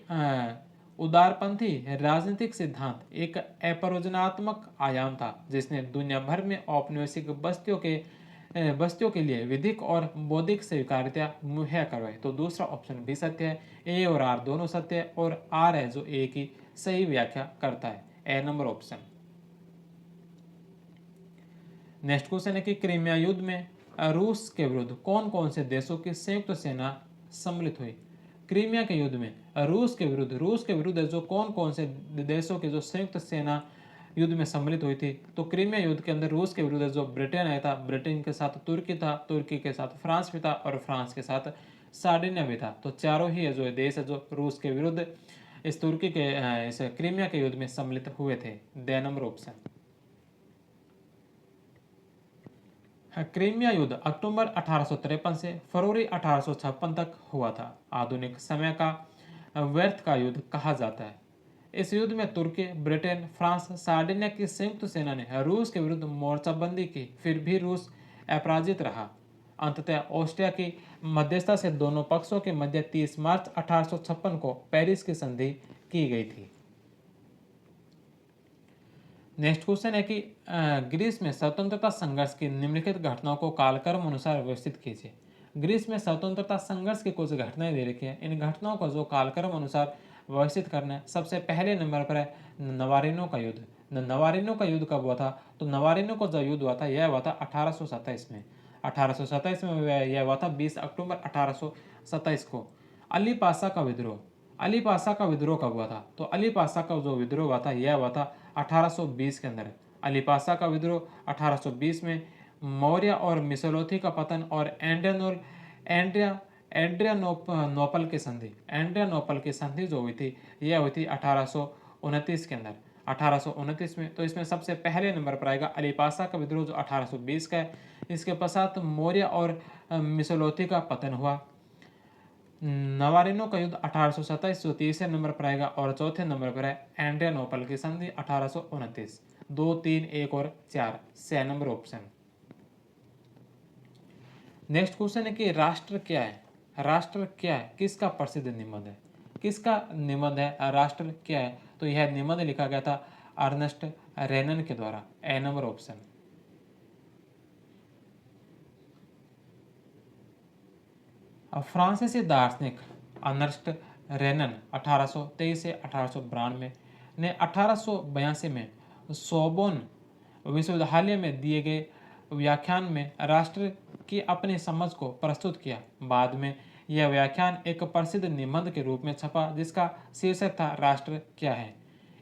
[SPEAKER 2] उदारपंथी राजनीतिक सिद्धांत एक अपरोजनात्मक आयाम था जिसने दुनिया भर में औपनिवेशिक बस्तियों के लिए विधिक और बौद्धिक स्वीकार्यता मुहैया करवाई। तो दूसरा ऑप्शन भी सत्य है। ए और आर दोनों सत्य है और आर है जो ए की सही व्याख्या करता है। ए नंबर ऑप्शन। नेक्स्ट क्वेश्चन है कि क्रीमिया युद्ध में रूस के विरुद्ध कौन कौन से देशों की संयुक्त सेना सम्मिलित हुई? क्रीमिया के युद्ध में रूस के विरुद्ध जो कौन कौन से देशों की जो संयुक्त सेना युद्ध में सम्मिलित हुई थी? तो क्रीमिया युद्ध के अंदर रूस के विरुद्ध जो ब्रिटेन आया था, ब्रिटेन के साथ तुर्की था, तुर्की के साथ फ्रांस भी था और फ्रांस के साथ सार्डिनिया भी था। तो चारों ही जो देश है जो रूस के विरुद्ध इस क्रीमिया के युद्ध में सम्मिलित हुए थे। The number option. क्रीमिया युद्ध अक्टूबर 1853 से फरवरी 1856 तक हुआ था। आधुनिक समय का व्यर्थ का युद्ध कहा जाता है। इस युद्ध में तुर्की, ब्रिटेन, फ्रांस, सार्डिनिया की संयुक्त सेना ने रूस के विरुद्ध मोर्चाबंदी की, फिर भी रूस अपराजित रहा। अंततः ऑस्ट्रिया की मध्यस्थता से दोनों पक्षों के मध्य 30 मार्च 1856 को पेरिस की संधि की गई थी। नेक्स्ट क्वेश्चन है कि ग्रीस में स्वतंत्रता संघर्ष की निम्नलिखित घटनाओं को कालक्रम अनुसार व्यवस्थित कीजिए। ग्रीस में स्वतंत्रता संघर्ष की कुछ घटनाएं दे रखी हैं। इन घटनाओं को जो कालक्रम अनुसार व्यवस्थित करना है, सबसे पहले नंबर पर है नवारिनो का युद्ध। नवारिनो का युद्ध कब हुआ था? तो नवारिनो का जो युद्ध हुआ था यह हुआ था 1827 में। 1827 में यह हुआ था 20 अक्टूबर 1827 को। अली पाशा का विद्रोह। अली पाशा का विद्रोह कब हुआ था? तो अली पाशा का जो विद्रोह हुआ था यह हुआ था 1820 के अंदर। अली पाशा का विद्रोह 1820 में मौर्य और मिसलोथी का पतन और एड्रियानोपल की संधि। एड्रियानोपल की संधि जो हुई थी यह हुई थी 1829 के अंदर। 1829 में, तो इसमें सबसे पहले नंबर पर आएगा अली पाशा का विद्रोह जो 1820 का है। इसके पश्चात मौर्य और मिसलोथी का पतन हुआ। नवारिनो का युद्ध 1827 जो तीसरे नंबर पर आएगा, और चौथे नंबर पर है एड्रियानोपल की संधि 1829। 2, 3, 1 और 4 6 नंबर ऑप्शन। नेक्स्ट क्वेश्चन है कि राष्ट्र क्या है? राष्ट्र क्या है? किसका प्रसिद्ध निबंध है? किसका निबंध है राष्ट्र क्या है? तो यह निबंध लिखा गया था अर्नेस्ट रेनन के द्वारा। ए नंबर ऑप्शन। फ्रांसीसी दार्शनिक अर्नेस्ट रेनन 1823 से 1892 ने 1882 में सोबोन विश्वविद्यालय में दिए गए व्याख्यान में राष्ट्र की अपनी समझ को प्रस्तुत किया। बाद में यह व्याख्यान एक प्रसिद्ध निबंध के रूप में छपा जिसका शीर्षक था राष्ट्र क्या है।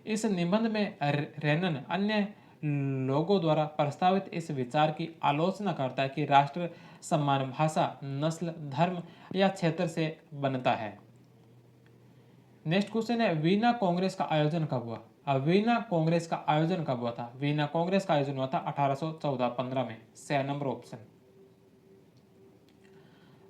[SPEAKER 2] इस निबंध में रेनन अन्य लोगों द्वारा प्रस्तावित इस विचार की आलोचना करता है कि राष्ट्र सम्मान भाषा, नस्ल, धर्म या क्षेत्र से बनता है। नेक्स्ट क्वेश्चन है वीना कांग्रेस का आयोजन कब हुआ? वीना कांग्रेस का आयोजन कब हुआ था? वीना कांग्रेस का आयोजन हुआ था 1814-15 में। 6 नंबर ऑप्शन।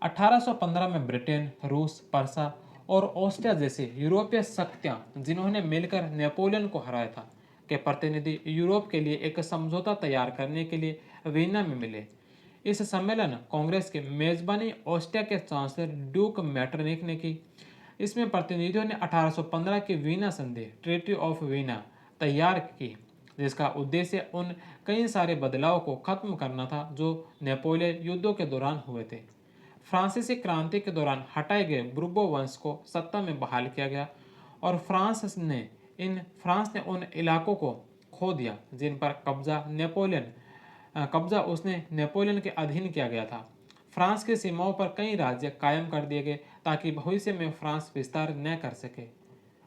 [SPEAKER 2] 1815 में ब्रिटेन, रूस, पर्सा और ऑस्ट्रिया जैसी यूरोपीय शक्तियां जिन्होंने मिलकर नेपोलियन को हराया था के प्रतिनिधि यूरोप के लिए एक समझौता तैयार करने के लिए वीना में मिले। इस सम्मेलन कांग्रेस के मेजबानी ऑस्ट्रिया के चांसलर ड्यूक मैटरनिक ने की। इसमें प्रतिनिधियों ने 1815 की वीना संधि ट्रीटी ऑफ वीना तैयार की जिसका उद्देश्य उन कई सारे बदलाव को खत्म करना था जो नेपोलियन युद्धों के दौरान हुए थे। फ्रांसीसी क्रांति के दौरान हटाए गए बुर्बो वंश को सत्ता में बहाल किया गया और फ्रांस ने उन इलाकों को खो दिया जिन पर कब्जा उसने नेपोलियन के अधीन किया गया था। फ्रांस की सीमाओं पर कई राज्य कायम कर दिए गए ताकि भविष्य में फ्रांस विस्तार न कर सके।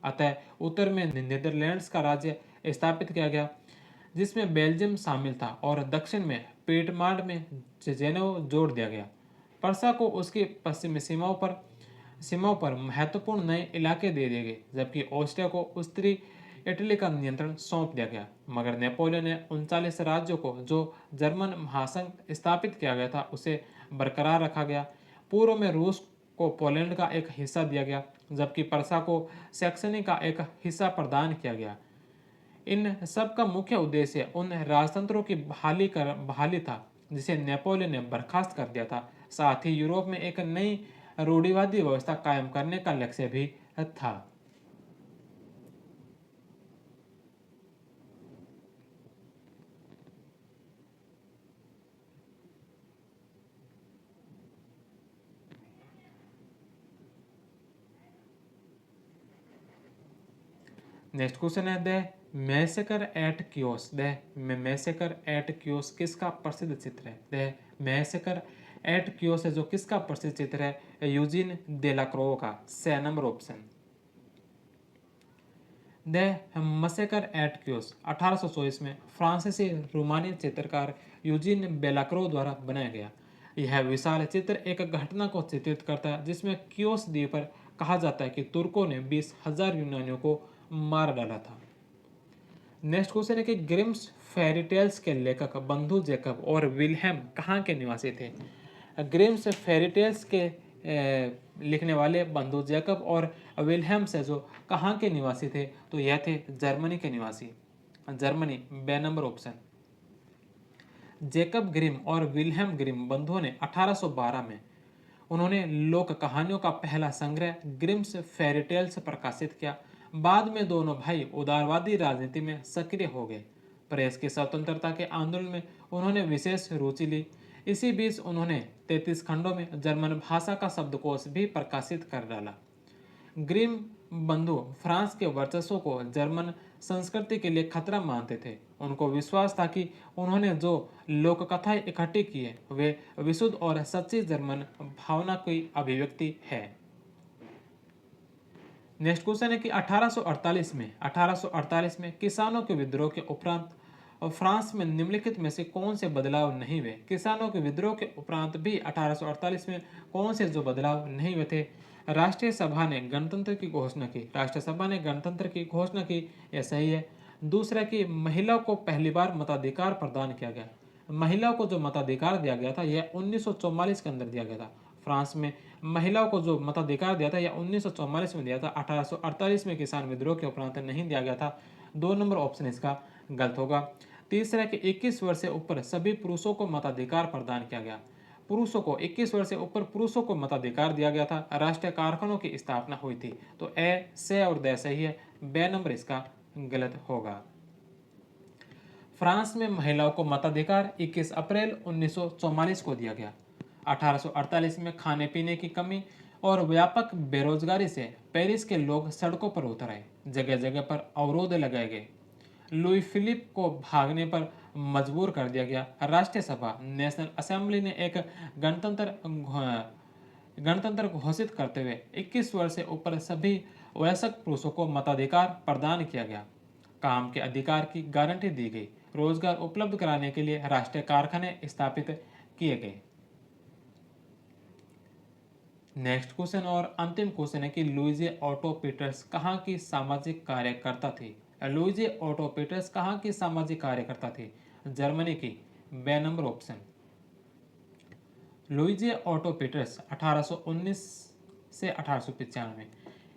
[SPEAKER 2] अतः उत्तर में नीदरलैंड्स का राज्य स्थापित किया गया जिसमें बेल्जियम शामिल था और दक्षिण में पीटमार्ड में जेनेव जोड़ दिया गया। पर्सा को उसकी पश्चिमी सीमाओं पर महत्वपूर्ण नए इलाके दे दिए गए जबकि ऑस्ट्रिया को उत्तरी इटली का नियंत्रण सौंप दिया गया। मगर नेपोलियन ने 39 राज्यों को जो जर्मन महासंघ स्थापित किया गया था उसे बरकरार रखा गया। पूर्व में रूस को पोलैंड का एक हिस्सा दिया गया जबकि पर्सा को सैक्सनी का एक हिस्सा प्रदान किया गया। इन सब का मुख्य उद्देश्य उन राजतंत्रों की बहाली था जिसे नेपोलियन ने बर्खास्त कर दिया था। साथ ही यूरोप में एक नई रूढ़िवादी व्यवस्था कायम करने का लक्ष्य भी था। नेक्स्ट क्वेश्चन है the massacre at Chios. The massacre at Chios किसका प्रसिद्ध चित्र है? द मैसेकर एट क्योस है जो किसका प्रसिद्ध चित्र है? यूजीन देलाक्रो का। 6 number option. The massacre at Chios 1824 में फ्रांसीसी रोमानी चित्रकार यूजीन बेलाक्रो द्वारा बनाया गया। यह विशाल चित्र एक घटना को चित्रित करता है जिसमें क्योस द्वीप पर कहा जाता है कि तुर्कों ने 20,000 यूनानियों को मार डाला था। नेक्स्ट क्वेश्चन है कि ग्रिम्स फेरी टेल्स के लेखक बंधु जेकब और विल्हेम कहाँ के निवासी थे? ग्रिम्स फेरी टेल्स के लिखने वाले बंधु जेकब और विल्हेम से जो कहाँ के निवासी थे? तो यह थे जर्मनी के निवासी। Germany. 2 number option. Jacob Grimm और विल्हेम ग्रिम बंधुओं ने 1812 में उन्होंने लोक कहानियों का पहला संग्रह ग्रिम्स फेरी टेल्स प्रकाशित किया। बाद में दोनों भाई उदारवादी राजनीति में सक्रिय हो गए। प्रेस की स्वतंत्रता के आंदोलन में उन्होंने विशेष रुचि ली। इसी बीच उन्होंने 33 खंडों में जर्मन भाषा का शब्दकोश भी प्रकाशित कर डाला। ग्रिम बंधु फ्रांस के वर्चस्व को जर्मन संस्कृति के लिए खतरा मानते थे। उनको विश्वास था कि उन्होंने जो लोक कथाएं इकट्ठी की है वे विशुद्ध और सच्ची जर्मन भावना की अभिव्यक्ति है। नेक्स्ट क्वेश्चन है कि 1848 में किसानों के विद्रोह के उपरांत फ्रांस में निम्नलिखित में से कौन से बदलाव नहीं हुए। किसानों के विद्रोह के उपरांत भी 1848 में कौन से जो बदलाव नहीं हुए थे। राष्ट्रीय सभा ने गणतंत्र की घोषणा की। राष्ट्रीय सभा ने गणतंत्र की घोषणा की, यह सही है। दूसरा कि महिलाओं को पहली बार मताधिकार प्रदान किया गया। महिलाओं को जो मताधिकार दिया गया था यह 1944 के अंदर दिया गया था। फ्रांस में महिलाओं को जो मताधिकार दिया था यह 1944 में दिया था। 1848 में किसान विद्रोह के उपरांत नहीं दिया गया था। 2 नंबर ऑप्शन इसका गलत होगा। तीसरा कि 21 वर्ष से ऊपर सभी पुरुषों को मताधिकार प्रदान किया गया। पुरुषों को 21 वर्ष से ऊपर पुरुषों को मताधिकार दिया गया था। राष्ट्रीय कारखानों की स्थापना हुई थी। तो ए, से और द सही है। बे नंबर इसका गलत होगा। फ्रांस में महिलाओं को मताधिकार 21 अप्रैल 1944 को दिया गया। 1848 में खाने पीने की कमी और व्यापक बेरोजगारी से पेरिस के लोग सड़कों पर उतर आए। जगह जगह पर अवरोध लगाए गए। लुई फिलिप को भागने पर मजबूर कर दिया गया। राष्ट्रीय सभा नेशनल असेंबली ने एक गणतंत्र घोषित करते हुए 21 वर्ष से ऊपर सभी वयस्क पुरुषों को मताधिकार प्रदान किया गया। काम के अधिकार की गारंटी दी गई। रोजगार उपलब्ध कराने के लिए राष्ट्रीय कारखाने स्थापित किए गए। नेक्स्ट क्वेश्चन और अंतिम क्वेश्चन है कि लुइजे ऑटो पीटर्स कहाँ की सामाजिक कार्यकर्ता थी। लुइजे ऑटो पीटर्स कहाँ की सामाजिक कार्यकर्ता थी। जर्मनी की। बे नंबर ऑप्शन। लुइजे ऑटो पीटर्स 1819 से 1895 में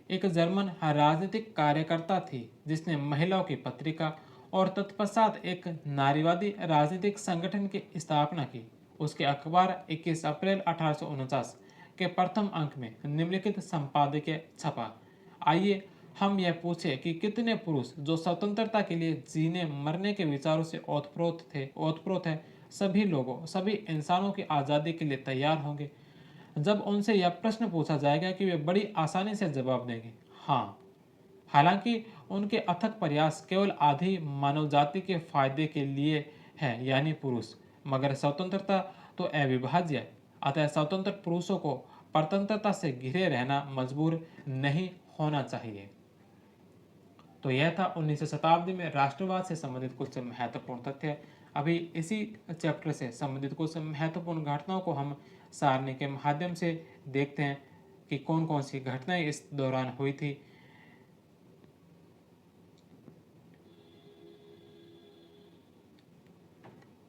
[SPEAKER 2] एक जर्मन राजनीतिक कार्यकर्ता थी जिसने महिलाओं की पत्रिका और तत्पश्चात एक नारीवादी राजनीतिक संगठन की स्थापना की। उसके अखबार 21 अप्रैल 1849 के प्रथम अंक में निम्नलिखित संपादकीय छपा। आइए हम यह पूछे कि कितने पुरुष जो स्वतंत्रता के लिए जीने मरने के विचारों से ओतप्रोत है सभी इंसानों की आज़ादी के लिए तैयार होंगे। जब उनसे यह प्रश्न पूछा जाएगा कि वे बड़ी आसानी से जवाब देंगे हाँ। हालांकि उनके अथक प्रयास केवल आधी मानव जाति के फायदे के लिए है यानी पुरुष, मगर स्वतंत्रता तो अविभाज्य है। अतः स्वतंत्र पुरुषों को परतंत्रता से घिरे रहना मजबूर नहीं होना चाहिए। तो यह था 19वीं शताब्दी में राष्ट्रवाद से संबंधित कुछ महत्वपूर्ण तथ्य। अभी इसी चैप्टर से संबंधित कुछ महत्वपूर्ण घटनाओं को हम सारणी के माध्यम से देखते हैं कि कौन कौन सी घटनाएं इस दौरान हुई थी।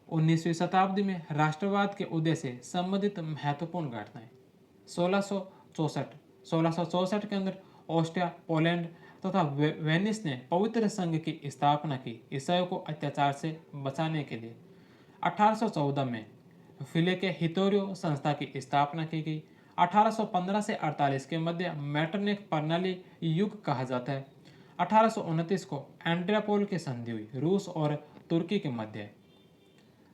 [SPEAKER 2] उन्नीसवीं शताब्दी में राष्ट्रवाद के उदय से संबंधित महत्वपूर्ण घटनाएं। 1664 के अंदर ऑस्ट्रिया, पोलैंड तथा वेनिस ने पवित्र संघ की स्थापना की ईसाइयों को अत्याचार से बचाने के लिए। 1814 में फिले के हितोरियो संस्था की स्थापना की गई। 1815 से 48 के मध्य मैटरनिक प्रणाली युग कहा जाता है। 1829 को एंड्रियापोल की संधि हुई रूस और तुर्की के मध्य।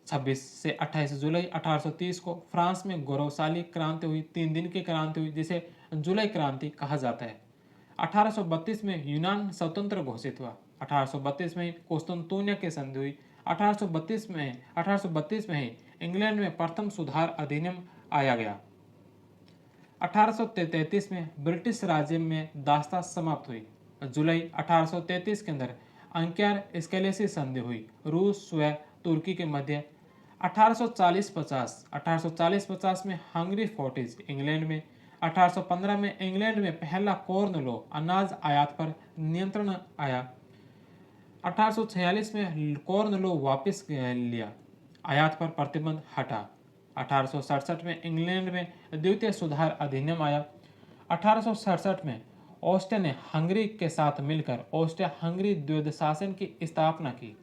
[SPEAKER 2] 26 से 28 जुलाई 1830 को फ्रांस में गौरवशाली क्रांति हुई। 3 दिन की क्रांति हुई जिसे जुलाई क्रांति कहा जाता है। 1832 में यूनान स्वतंत्र घोषित हुआ। 1832 में ही कुस्तुनतुनिया की संधि हुई। 1832 में ही इंग्लैंड में प्रथम सुधार अधिनियम आया गया। 1833 में ब्रिटिश राज्य में दास्ता समाप्त हुई। जुलाई 1833 के अंदर अंक्यार स्केलेसी संधि हुई रूस व तुर्की के मध्य। 1840-50 में हंगरी फोर्टिज इंग्लैंड में। 1815 में इंग्लैंड में पहला कॉर्न लॉ अनाज आयात पर नियंत्रण आया। 1846 में कॉर्न लॉ वापस लिया, आयात पर प्रतिबंध हटा। 1867 में इंग्लैंड में द्वितीय सुधार अधिनियम आया। 1867 में ऑस्ट्रिया ने हंगरी के साथ मिलकर ऑस्ट्रिया हंगरी द्वैध शासन की स्थापना की।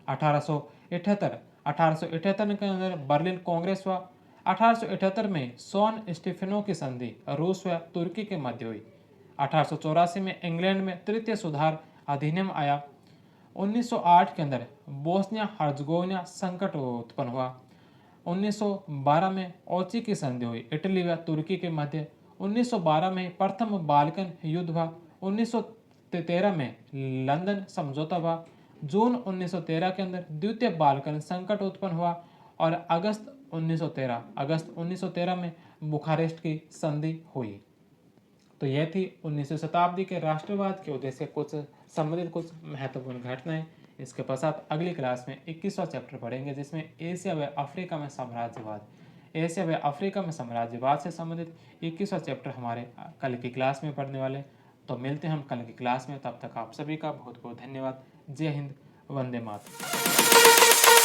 [SPEAKER 2] 1878 1878 के अंदर बर्लिन कांग्रेस हुआ। 1878 में सॉन स्टीफेनो की संधि रूस व तुर्की के मध्य हुई। 1884 में इंग्लैंड में तृतीय सुधार अधिनियम आया। 1908 के अंदर बोस्निया हर्जगोविना संकट उत्पन्न हुआ। 1912 में ओची की संधि हुई इटली व तुर्की के मध्य। 1912 में प्रथम बाल्कन युद्ध हुआ। 1913 में लंदन समझौता हुआ। जून 1913 के अंदर द्वितीय बाल्कन संकट उत्पन्न हुआ और अगस्त 1913 में बुखारेस्ट की संधि हुई। तो यह थी 19वीं शताब्दी के राष्ट्रवाद के उदय से कुछ संबंधित कुछ महत्वपूर्ण घटनाएं। इसके पश्चात अगली क्लास में 21वां चैप्टर पढ़ेंगे, जिसमें एशिया व अफ्रीका में साम्राज्यवाद। एशिया व अफ्रीका में साम्राज्यवाद से संबंधित 21वां चैप्टर हमारे कल की क्लास में पढ़ने वाले। तो मिलते हैं हम कल की क्लास में। तब तक आप सभी का बहुत बहुत धन्यवाद। जय हिंद, वंदे मातरम।